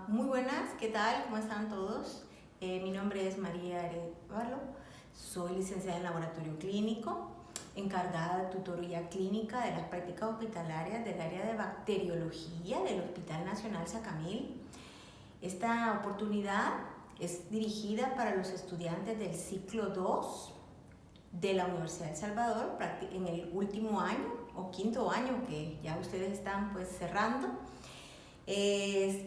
Muy buenas, ¿qué tal? ¿Cómo están todos? Mi nombre es María Arevalo, soy licenciada en laboratorio clínico, encargada de tutoría clínica de las prácticas hospitalarias del área de bacteriología del Hospital Nacional Sacamil. Esta oportunidad es dirigida para los estudiantes del ciclo 2 de la Universidad de El Salvador, en el último año o quinto año que ya ustedes están pues cerrando.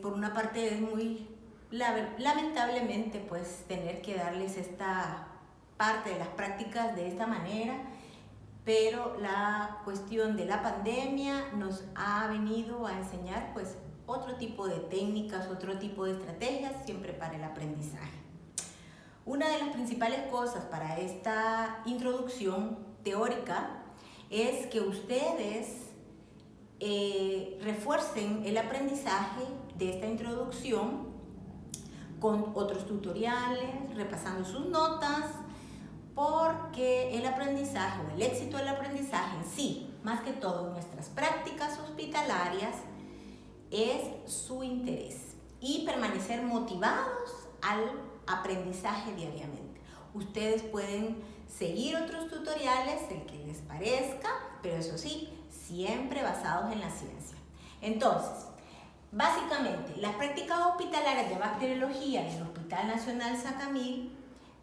Por una parte es muy lamentablemente pues tener que darles esta parte de las prácticas de esta manera, pero la cuestión de la pandemia nos ha venido a enseñar pues otro tipo de técnicas, otro tipo de estrategias siempre para el aprendizaje. Una de las principales cosas para esta introducción teórica es que ustedes refuercen el aprendizaje de esta introducción con otros tutoriales, repasando sus notas, porque el aprendizaje o el éxito del aprendizaje en sí, más que todo en nuestras prácticas hospitalarias, es su interés y permanecer motivados al aprendizaje diariamente. Ustedes pueden seguir otros tutoriales, el que les parezca, pero eso sí, siempre basados en la ciencia. Entonces, básicamente, las prácticas hospitalarias de bacteriología en el Hospital Nacional Sacamil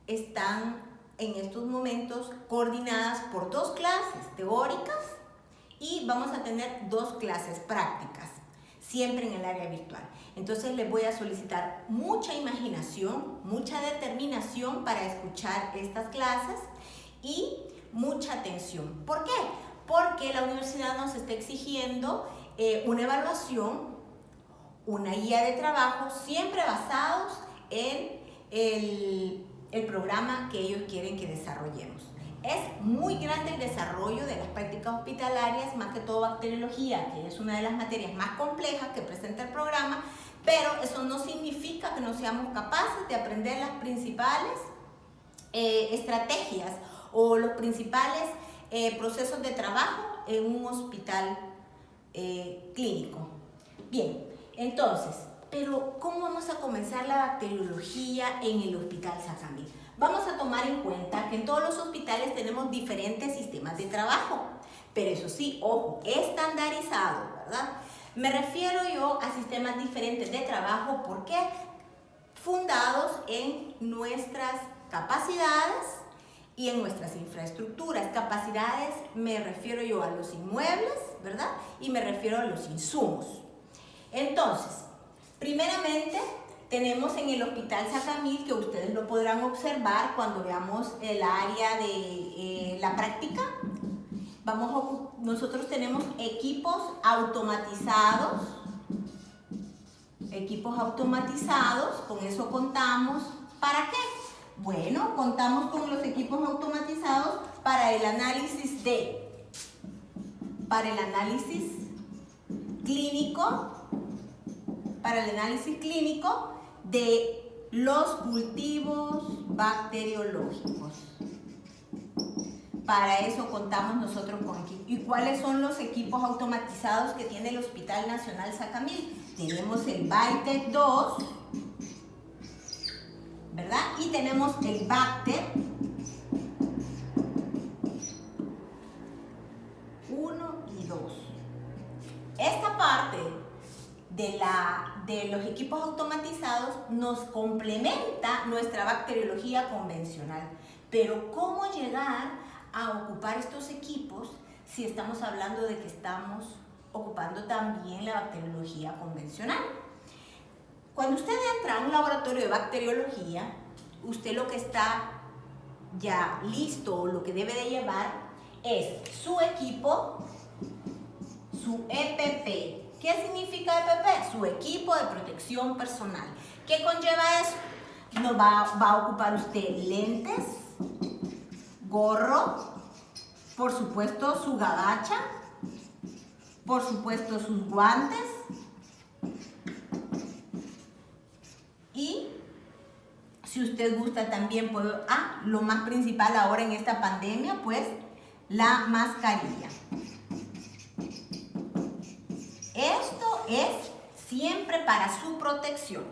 están en estos momentos coordinadas por 2 clases teóricas y vamos a tener 2 clases prácticas, siempre en el área virtual. Entonces les voy a solicitar mucha imaginación, mucha determinación para escuchar estas clases y mucha atención. ¿Por qué? Porque la universidad nos está exigiendo una evaluación, una guía de trabajo, siempre basados en el programa que ellos quieren que desarrollemos. Es muy grande el desarrollo de las prácticas hospitalarias, más que todo bacteriología, que es una de las materias más complejas que presenta el programa, pero eso no significa que no seamos capaces de aprender las principales estrategias o los principales procesos de trabajo en un hospital clínico. Bien, entonces, pero ¿cómo vamos a comenzar la bacteriología en el Hospital Sacamil? Vamos a tomar en cuenta que en todos los hospitales tenemos diferentes sistemas de trabajo, pero eso sí, ojo, estandarizado, ¿verdad? Me refiero yo a sistemas diferentes de trabajo porque fundados en nuestras capacidades y en nuestras infraestructuras. Capacidades me refiero yo a los inmuebles, ¿verdad? Y me refiero a los insumos. Entonces, primeramente, tenemos en el Hospital Sacamil, que ustedes lo podrán observar cuando veamos el área de la práctica. Nosotros tenemos equipos automatizados. Con eso contamos. ¿Para qué? Bueno, contamos con los equipos automatizados para el análisis clínico de los cultivos bacteriológicos. Para eso contamos nosotros con equipos. ¿Y cuáles son los equipos automatizados que tiene el Hospital Nacional Sacamil? Tenemos el Bacter 2, ¿verdad? Y tenemos el Bacter 1 y 2. Esta parte de los equipos automatizados nos complementa nuestra bacteriología convencional. Pero ¿cómo llegar a ocupar estos equipos si estamos hablando de que estamos ocupando también la bacteriología convencional? Cuando usted entra a un laboratorio de bacteriología, usted lo que está ya listo o lo que debe de llevar es su equipo, su EPP. ¿Qué significa EPP? Su equipo de protección personal. ¿Qué conlleva eso? Va a ocupar usted lentes, gorro, por supuesto su gabacha, por supuesto sus guantes y si usted gusta también puede, lo más principal ahora en esta pandemia, pues la mascarilla. Esto es siempre para su protección.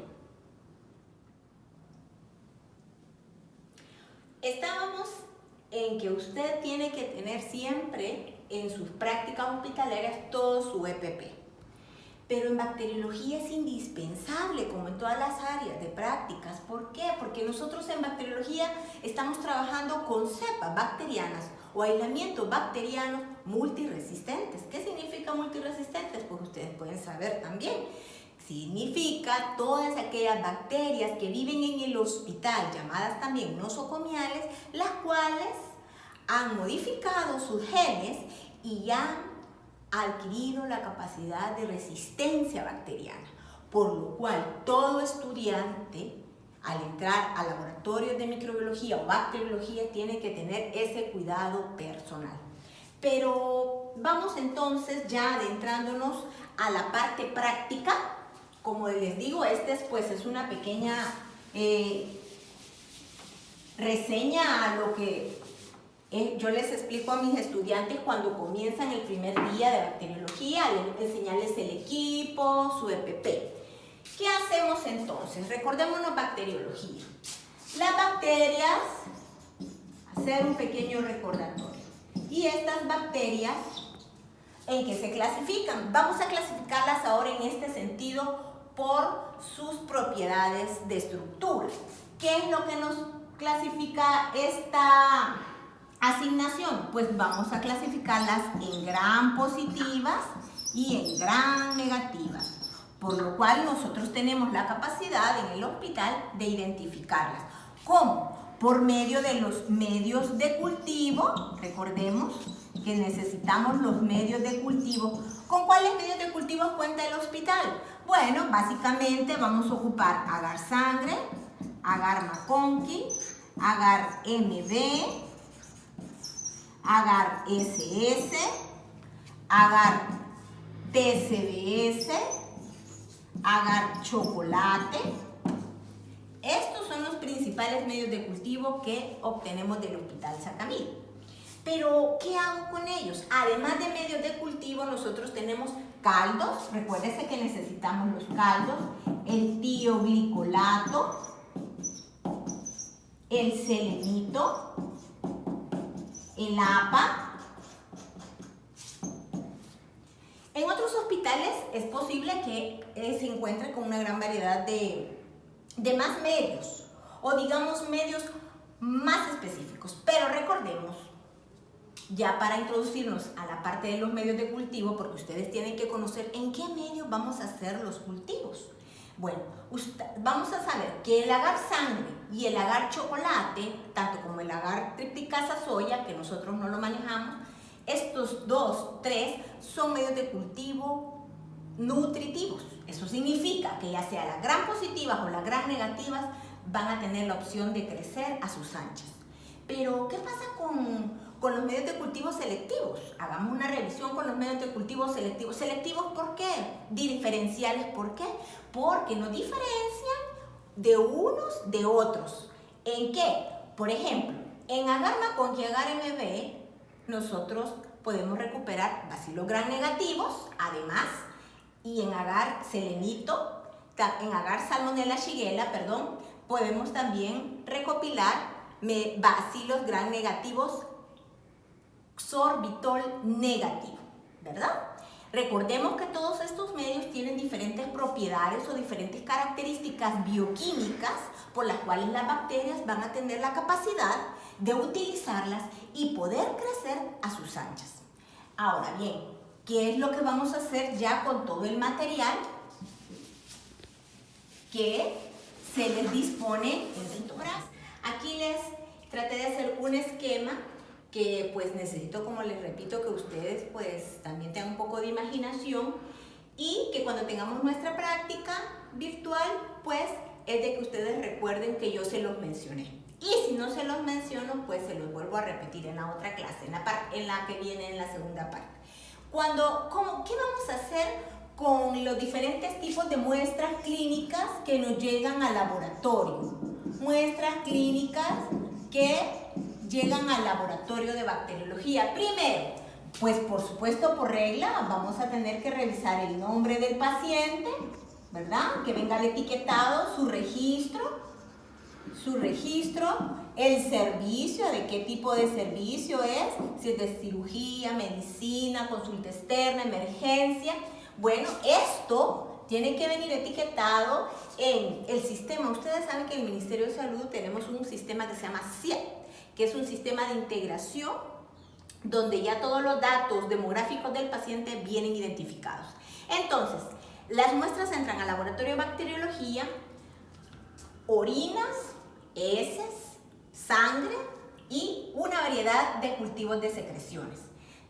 Estábamos en que usted tiene que tener siempre en sus prácticas hospitalarias todo su EPP. Pero en bacteriología es indispensable, como en todas las áreas de prácticas. ¿Por qué? Porque nosotros en bacteriología estamos trabajando con cepas bacterianas o aislamientos bacterianos multiresistentes. ¿Qué significa multiresistentes? Pues ustedes pueden saber también. Significa todas aquellas bacterias que viven en el hospital, llamadas también nosocomiales, las cuales han modificado sus genes y han adquirido la capacidad de resistencia bacteriana, por lo cual todo estudiante al entrar a laboratorios de microbiología o bacteriología tiene que tener ese cuidado personal. Pero vamos entonces ya adentrándonos a la parte práctica. Como les digo, pues es una pequeña reseña a lo que yo les explico a mis estudiantes cuando comienzan el primer día de bacteriología, enseñarles el equipo, su EPP. ¿Qué hacemos entonces? Recordémonos bacteriología. Las bacterias, hacer un pequeño recordatorio. Y estas bacterias, ¿en qué se clasifican? Vamos a clasificarlas ahora en este sentido por sus propiedades de estructura. ¿Qué es lo que nos clasifica esta asignación? Pues vamos a clasificarlas en gran positivas y en gran negativas, por lo cual nosotros tenemos la capacidad en el hospital de identificarlas. ¿Cómo? Por medio de los medios de cultivo. Recordemos que necesitamos los medios de cultivo. ¿Con cuáles medios de cultivo cuenta el hospital? Bueno, básicamente vamos a ocupar agar sangre, agar McConkey, agar MB, agar SS, agar TCBS, agar chocolate. Estos son los principales medios de cultivo que obtenemos del Hospital Sacamil. Pero, ¿qué hago con ellos? Además de medios de cultivo, nosotros tenemos caldos. Recuérdense que necesitamos los caldos, el tioglicolato, el selenito, el APA. En otros hospitales es posible que se encuentre con una gran variedad de más medios, o digamos medios más específicos. Pero recordemos, ya para introducirnos a la parte de los medios de cultivo, porque ustedes tienen que conocer en qué medio vamos a hacer los cultivos. Bueno, vamos a saber que el agar sangre y el agar chocolate, tanto como el agar tripticasa soya, que nosotros no lo manejamos, estos tres son medios de cultivo nutritivos. Eso significa que ya sea las gran positivas o las gran negativas van a tener la opción de crecer a sus anchas. Pero, ¿qué pasa con los medios de cultivo selectivos? Hagamos una revisión con los medios de cultivo selectivos. ¿Selectivos por qué? Diferenciales, ¿por qué? Porque nos diferencian de unos de otros. ¿En qué? Por ejemplo, en agar McConkey y agar MB, nosotros podemos recuperar bacilos gram negativos, además, y en agar selenito, en agar salmonella shigella, podemos también recopilar bacilos gram negativos, sorbitol negativo, ¿verdad? Recordemos que todos estos medios tienen diferentes propiedades o diferentes características bioquímicas por las cuales las bacterias van a tener la capacidad de utilizarlas y poder crecer a sus anchas. Ahora bien, ¿qué es lo que vamos a hacer ya con todo el material que se les dispone en el Centobras? Aquí les traté de hacer un esquema que pues necesito, como les repito, que ustedes pues también tengan un poco de imaginación y que cuando tengamos nuestra práctica virtual pues es de que ustedes recuerden que yo se los mencioné. Y si no se los menciono, pues se los vuelvo a repetir en la otra clase, en la que viene en la segunda parte. ¿Qué vamos a hacer con los diferentes tipos de muestras clínicas que nos llegan al laboratorio? Muestras clínicas que llegan al laboratorio de bacteriología. Primero, pues por supuesto por regla vamos a tener que revisar el nombre del paciente, ¿verdad? Que venga el etiquetado, su registro, el servicio, de qué tipo de servicio es, si es de cirugía, medicina, consulta externa, emergencia. Bueno, esto tiene que venir etiquetado en el sistema. Ustedes saben que en el Ministerio de Salud tenemos un sistema que se llama CIEP, que es un sistema de integración donde ya todos los datos demográficos del paciente vienen identificados. Entonces, las muestras entran al laboratorio de bacteriología, orinas, heces, sangre y una variedad de cultivos de secreciones.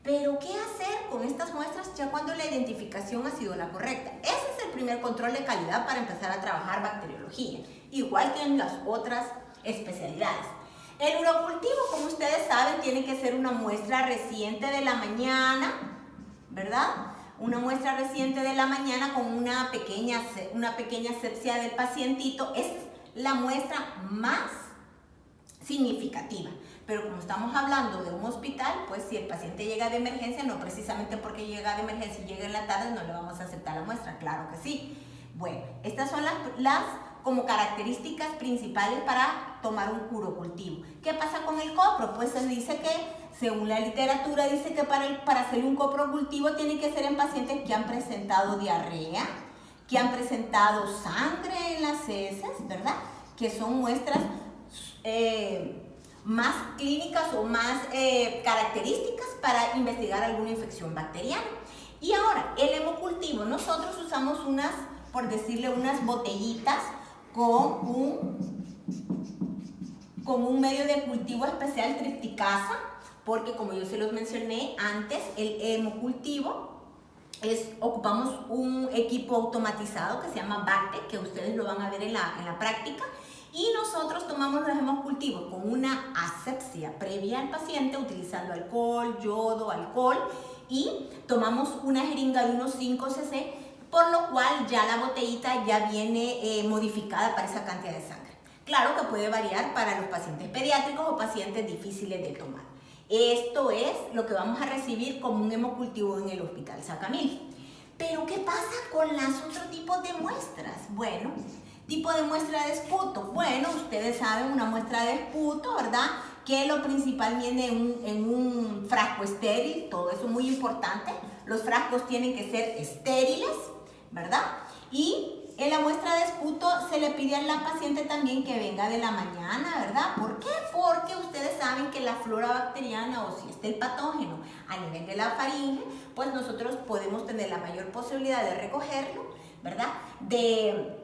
Pero, ¿qué hacer con estas muestras ya cuando la identificación ha sido la correcta? Ese es el primer control de calidad para empezar a trabajar bacteriología, igual que en las otras especialidades. El urocultivo, como ustedes saben, tiene que ser una muestra reciente de la mañana, ¿verdad? Una muestra reciente de la mañana con una pequeña asepsia del pacientito. Es la muestra más significativa. Pero como estamos hablando de un hospital, pues si el paciente llega de emergencia, no precisamente porque llega de emergencia y llega en la tarde, no le vamos a aceptar la muestra, claro que sí. Bueno, estas son las como características principales para tomar un urocultivo. ¿Qué pasa con el copro? Pues se dice que, según la literatura, dice que para hacer un coprocultivo tiene que ser en pacientes que han presentado diarrea, que han presentado sangre en las heces, ¿verdad? Que son muestras más clínicas o más características para investigar alguna infección bacteriana. Y ahora, el hemocultivo, nosotros usamos unas, por decirle, unas botellitas con un medio de cultivo especial tripticasa, porque como yo se los mencioné antes, el hemocultivo ocupamos un equipo automatizado que se llama Bacte, que ustedes lo van a ver en la práctica. Y nosotros tomamos los hemocultivos con una asepsia previa al paciente utilizando alcohol, yodo, alcohol, y tomamos una jeringa de unos 5 cc, por lo cual ya la botellita ya viene modificada para esa cantidad de sangre. Claro que puede variar para los pacientes pediátricos o pacientes difíciles de tomar. Esto es lo que vamos a recibir como un hemocultivo en el Hospital Sacamil. Pero ¿qué pasa con los otros tipos de muestras? Bueno, tipo de muestra de esputo. Bueno, ustedes saben, una muestra de esputo, ¿verdad? Que lo principal viene en un frasco estéril, todo eso es muy importante. Los frascos tienen que ser estériles, ¿verdad? Y en la muestra de esputo se le pide a la paciente también que venga de la mañana, ¿verdad? ¿Por qué? Porque ustedes saben que la flora bacteriana, o si está el patógeno a nivel de la faringe, pues nosotros podemos tener la mayor posibilidad de recogerlo, ¿verdad? De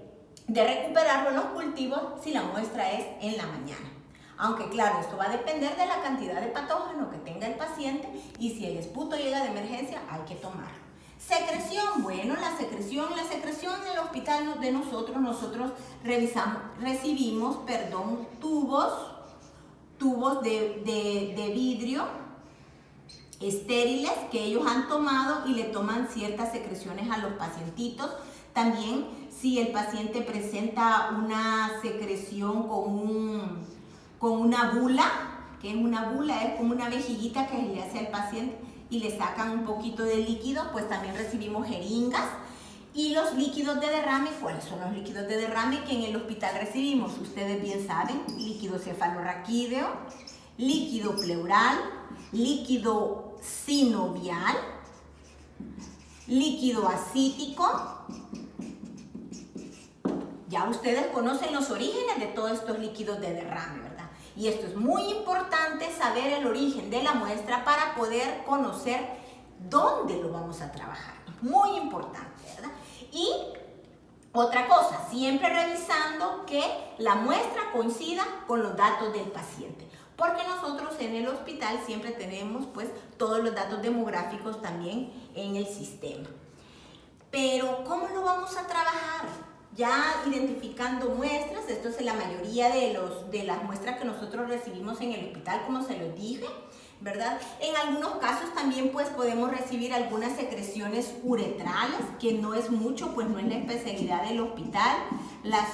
recuperarlo en los cultivos si la muestra es en la mañana. Aunque claro, esto va a depender de la cantidad de patógeno que tenga el paciente y si el esputo llega de emergencia hay que tomarlo. Secreción, bueno, la secreción en el hospital de nosotros recibimos tubos de vidrio estériles que ellos han tomado y le toman ciertas secreciones a los pacientitos. También si el paciente presenta una secreción con una bula, que es una bula, es como una vejiguita que se le hace al paciente y le sacan un poquito de líquido, pues también recibimos jeringas. Y los líquidos de derrame, ¿cuáles son los líquidos de derrame que en el hospital recibimos? Ustedes bien saben, líquido cefalorraquídeo, líquido pleural, líquido sinovial, líquido acítico. Ya ustedes conocen los orígenes de todos estos líquidos de derrame, ¿verdad? Y esto es muy importante, saber el origen de la muestra para poder conocer dónde lo vamos a trabajar. Muy importante, ¿verdad? Y otra cosa, siempre revisando que la muestra coincida con los datos del paciente. Porque nosotros en el hospital siempre tenemos pues todos los datos demográficos también en el sistema. Pero ¿cómo lo vamos a trabajar? Ya identificando muestras, esto es la mayoría de las muestras que nosotros recibimos en el hospital, como se los dije, ¿verdad? En algunos casos también pues podemos recibir algunas secreciones uretrales, que no es mucho, pues no es la especialidad del hospital, las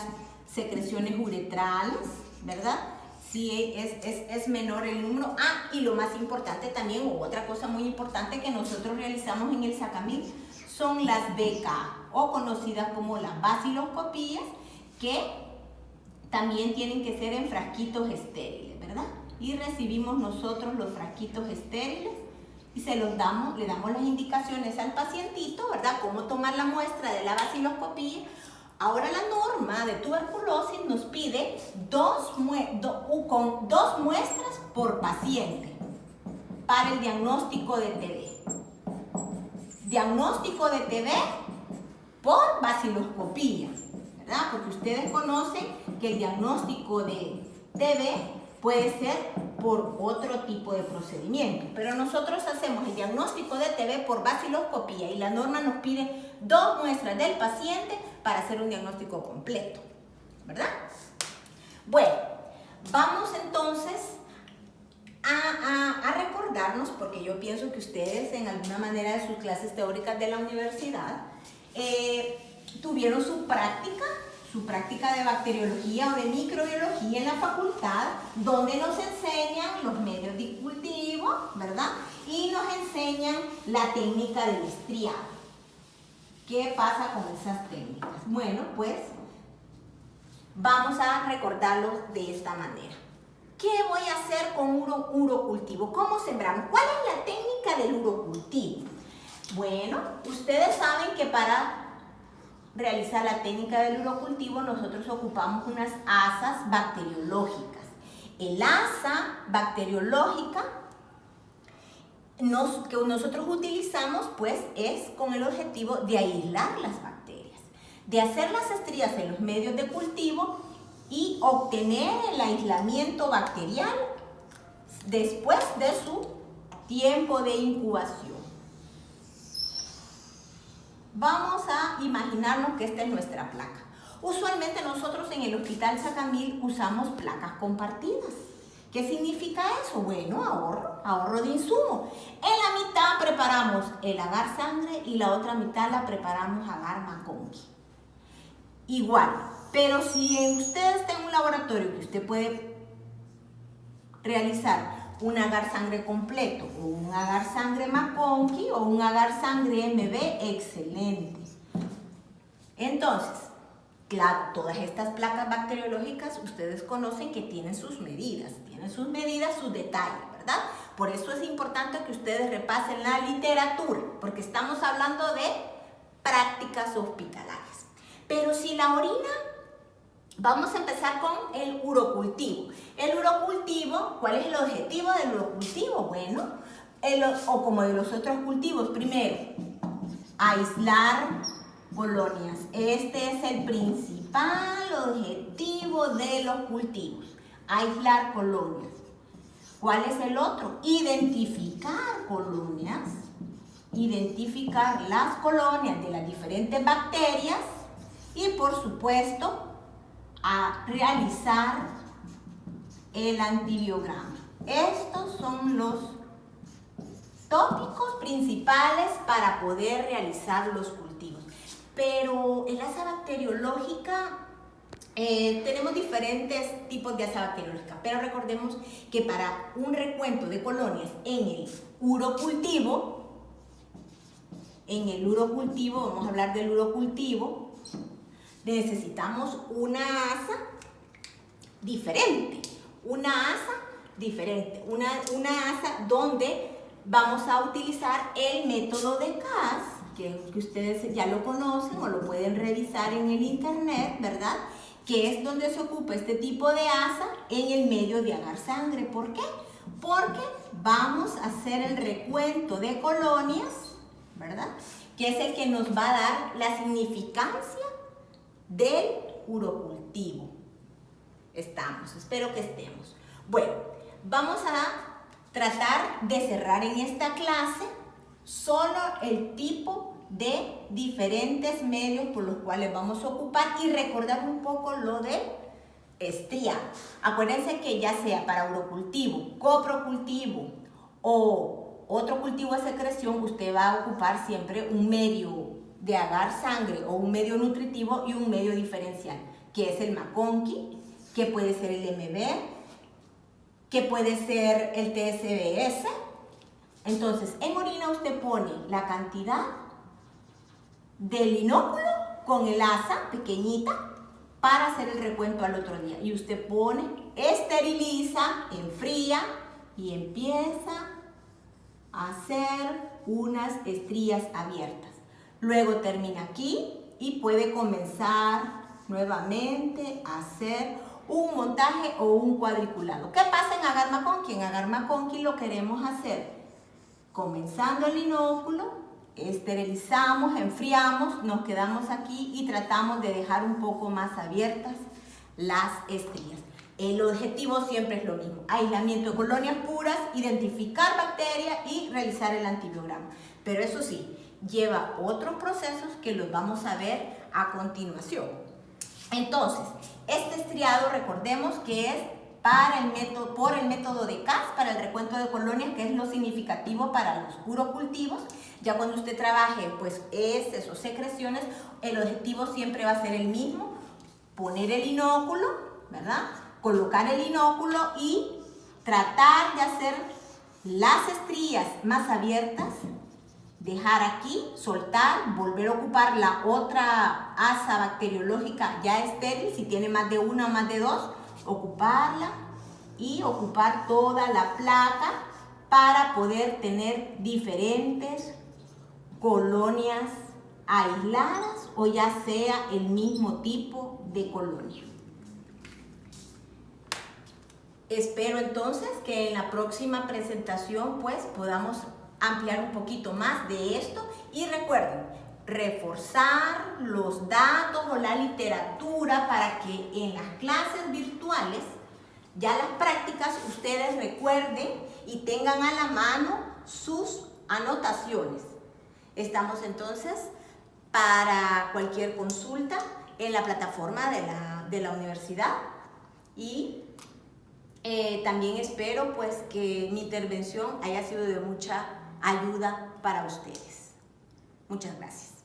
secreciones uretrales, ¿verdad? Sí, es menor el número. Y lo más importante también, o otra cosa muy importante que nosotros realizamos en el Sacamil, son las BK, o conocidas como las baciloscopías, que también tienen que ser en frasquitos estériles, ¿verdad? Y recibimos nosotros los frasquitos estériles y le damos las indicaciones al pacientito, ¿verdad? Cómo tomar la muestra de la baciloscopía. Ahora la norma de tuberculosis nos pide dos muestras por paciente para el diagnóstico de TB. Diagnóstico de TB por baciloscopía, ¿verdad? Porque ustedes conocen que el diagnóstico de TB puede ser por otro tipo de procedimiento, pero nosotros hacemos el diagnóstico de TB por baciloscopía y la norma nos pide 2 muestras del paciente para hacer un diagnóstico completo, ¿verdad? Bueno, vamos entonces a recordarnos, porque yo pienso que ustedes en alguna manera de sus clases teóricas de la universidad tuvieron su práctica de bacteriología o de microbiología en la facultad, donde nos enseñan los medios de cultivo, ¿verdad? Y nos enseñan la técnica del estriado. ¿Qué pasa con esas técnicas? Bueno, pues vamos a recordarlos de esta manera. ¿Qué voy a hacer con urocultivo? ¿Cómo sembramos? ¿Cuál es la técnica del urocultivo? Bueno, ustedes saben que para realizar la técnica del urocultivo nosotros ocupamos unas asas bacteriológicas. El asa bacteriológica que nosotros utilizamos pues es con el objetivo de aislar las bacterias, de hacer las estrías en los medios de cultivo y obtener el aislamiento bacterial después de su tiempo de incubación. Vamos a imaginarnos que esta es nuestra placa. Usualmente nosotros en el Hospital Sacamil usamos placas compartidas. ¿Qué significa eso? Bueno, ahorro de insumo. En la mitad preparamos el agar sangre y la otra mitad la preparamos agar McConkey. Igual, pero si usted está en un laboratorio que usted puede realizar un agar sangre completo, o un agar sangre McConkey, o un agar sangre MB, excelente. Entonces, claro, todas estas placas bacteriológicas ustedes conocen que tienen sus medidas, sus detalles, ¿verdad? Por eso es importante que ustedes repasen la literatura, porque estamos hablando de prácticas hospitalarias. Pero si la orina, vamos a empezar con el urocultivo. El urocultivo, ¿cuál es el objetivo del urocultivo? Bueno, o como de los otros cultivos, primero, aislar colonias. Este es el principal objetivo de los cultivos, aislar colonias. ¿Cuál es el otro? Identificar colonias, identificar las colonias de las diferentes bacterias y, por supuesto, a realizar el antibiograma. Estos son los tópicos principales para poder realizar los cultivos. Pero en la asa bacteriológica tenemos diferentes tipos de asa bacteriológica, pero recordemos que para un recuento de colonias en el urocultivo, vamos a hablar del urocultivo, necesitamos una asa diferente, una asa donde vamos a utilizar el método de Cass, que ustedes ya lo conocen o lo pueden revisar en el internet, ¿verdad? Que es donde se ocupa este tipo de asa en el medio de agar sangre. ¿Por qué? Porque vamos a hacer el recuento de colonias, ¿verdad? Que es el que nos va a dar la significancia del urocultivo. Espero que estemos. Bueno, vamos a tratar de cerrar en esta clase solo el tipo de diferentes medios por los cuales vamos a ocupar y recordar un poco lo de estriado. Acuérdense que ya sea para urocultivo, coprocultivo o otro cultivo de secreción, usted va a ocupar siempre un medio de agar sangre o un medio nutritivo y un medio diferencial, que es el McConkey, que puede ser el MB, que puede ser el TSBS. Entonces, en orina usted pone la cantidad del inóculo con el asa pequeñita para hacer el recuento al otro día. Y usted pone, esteriliza, enfría y empieza a hacer unas estrías abiertas. Luego termina aquí y puede comenzar nuevamente a hacer un montaje o un cuadriculado. ¿Qué pasa en Agar McConkey? En Agar McConkey lo queremos hacer comenzando el inóculo, esterilizamos, enfriamos, nos quedamos aquí y tratamos de dejar un poco más abiertas las estrías. El objetivo siempre es lo mismo: aislamiento de colonias puras, identificar bacterias y realizar el antibiograma. Pero eso sí, lleva otros procesos que los vamos a ver a continuación. Entonces, este estriado, recordemos que es por el método de CAS, para el recuento de colonias, que es lo significativo para los urocultivos. Ya cuando usted trabaje pues heces o secreciones, el objetivo siempre va a ser el mismo: poner el inóculo, ¿verdad? Colocar el inóculo y tratar de hacer las estrías más abiertas, dejar aquí, soltar, volver a ocupar la otra asa bacteriológica ya estéril, si tiene más de una o más de dos, ocuparla y ocupar toda la placa para poder tener diferentes colonias aisladas o ya sea el mismo tipo de colonia. Espero entonces que en la próxima presentación pues podamos ampliar un poquito más de esto, y recuerden reforzar los datos o la literatura para que en las clases virtuales, ya las prácticas, ustedes recuerden y tengan a la mano sus anotaciones. Estamos entonces para cualquier consulta en la plataforma de la universidad, y también espero pues que mi intervención haya sido de mucha ayuda para ustedes. Muchas gracias.